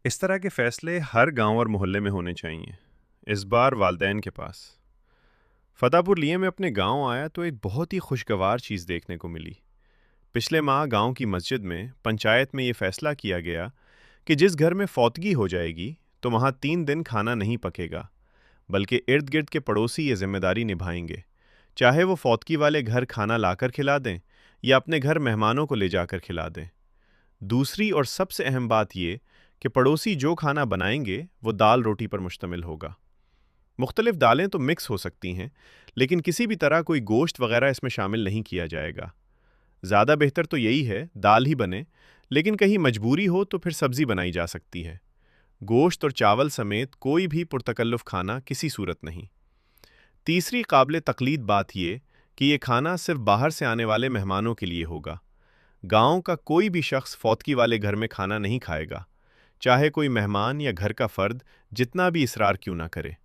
इस तरह के फैसले हर गांव और मोहल्ले में होने चाहिए। इस बार वालदैन के पास फतेहपुर लिए में अपने गांव आया तो एक बहुत ही खुशगवार चीज़ देखने को मिली। पिछले माह गांव की मस्जिद में पंचायत में ये फैसला किया गया कि जिस घर में फौतगी हो जाएगी तो वहाँ 3 दिन खाना नहीं पकेगा, बल्कि इर्द गिर्द के पड़ोसी ये जिम्मेदारी निभाएंगे। चाहे वो फौतगी वाले घर खाना लाकर खिला दें या अपने घर मेहमानों को ले जाकर खिला दें। दूसरी और सबसे अहम बात ये कि पड़ोसी जो खाना बनाएंगे वो दाल रोटी पर मुश्तमिल होगा। मुख्तलिफ दालें तो मिक्स हो सकती हैं, लेकिन किसी भी तरह कोई गोश्त वगैरह इसमें शामिल नहीं किया जाएगा। ज़्यादा बेहतर तो यही है दाल ही बने, लेकिन कहीं मजबूरी हो तो फिर सब्ज़ी बनाई जा सकती है। गोश्त और चावल समेत कोई भी पुरतकल्लुफ़ खाना किसी सूरत नहीं। तीसरी काबिल तकलीद बात ये कि ये खाना सिर्फ बाहर से आने वाले मेहमानों के लिए होगा। गांव का कोई भी शख्स फौतगी वाले घर में खाना नहीं खाएगा, चाहे कोई मेहमान या घर का फर्द जितना भी इसरार क्यों ना करे।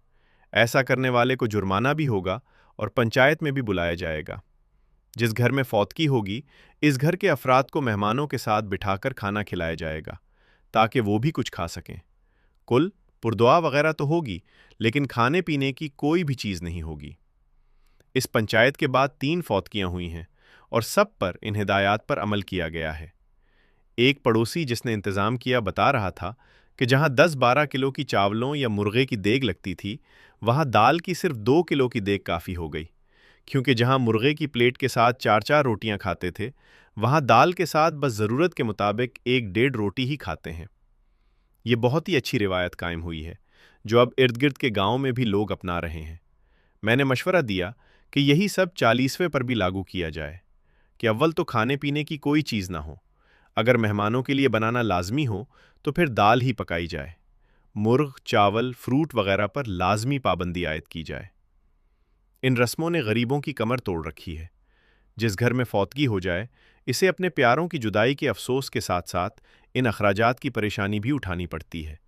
ऐसा करने वाले को जुर्माना भी होगा और पंचायत में भी बुलाया जाएगा। जिस घर में फौतगी होगी, इस घर के अफराद को मेहमानों के साथ बिठाकर खाना खिलाया जाएगा ताकि वो भी कुछ खा सकें। कुल पुरदुआ वगैरह तो होगी, लेकिन खाने पीने की कोई भी चीज़ नहीं होगी। इस पंचायत के बाद 3 फौतगियाँ हुई हैं और सब पर इन हिदायत पर अमल किया गया है। एक पड़ोसी जिसने इंतज़ाम किया बता रहा था कि जहां 10-12 किलो की चावलों या मुर्गे की देग लगती थी, वहां दाल की सिर्फ 2 किलो की देग काफ़ी हो गई, क्योंकि जहां मुर्गे की प्लेट के साथ 4-4 रोटियां खाते थे, वहां दाल के साथ बस ज़रूरत के मुताबिक 1-1.5 रोटी ही खाते हैं। ये बहुत ही अच्छी रिवायत कायम हुई है, जो अब इर्द गिर्द के गाँव में भी लोग अपना रहे हैं। मैंने मशवरा दिया कि यही सब 40वें पर भी लागू किया जाए, कि अव्वल तो खाने पीने की कोई चीज़ ना हो। अगर मेहमानों के लिए बनाना लाजमी हो तो फिर दाल ही पकाई जाए। मुर्ग, चावल, फ्रूट वगैरह पर लाजमी पाबंदी आयद की जाए। इन रस्मों ने गरीबों की कमर तोड़ रखी है। जिस घर में फौतगी हो जाए, इसे अपने प्यारों की जुदाई के अफसोस के साथ साथ इन अखराजात की परेशानी भी उठानी पड़ती है।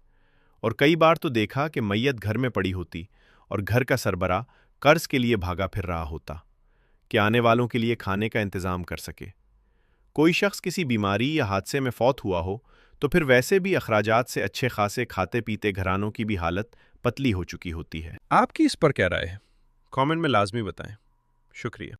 और कई बार तो देखा कि मैयत घर में पड़ी होती और घर का सरबराह कर्ज के लिए भागा फिर रहा होता कि आने वालों के लिए खाने का इंतज़ाम कर सके। कोई शख्स किसी बीमारी या हादसे में फौत हुआ हो तो फिर वैसे भी अखराजात से अच्छे खासे खाते पीते घरानों की भी हालत पतली हो चुकी होती है। आपकी इस पर क्या राय है? कमेंट में लाजमी बताएं। शुक्रिया।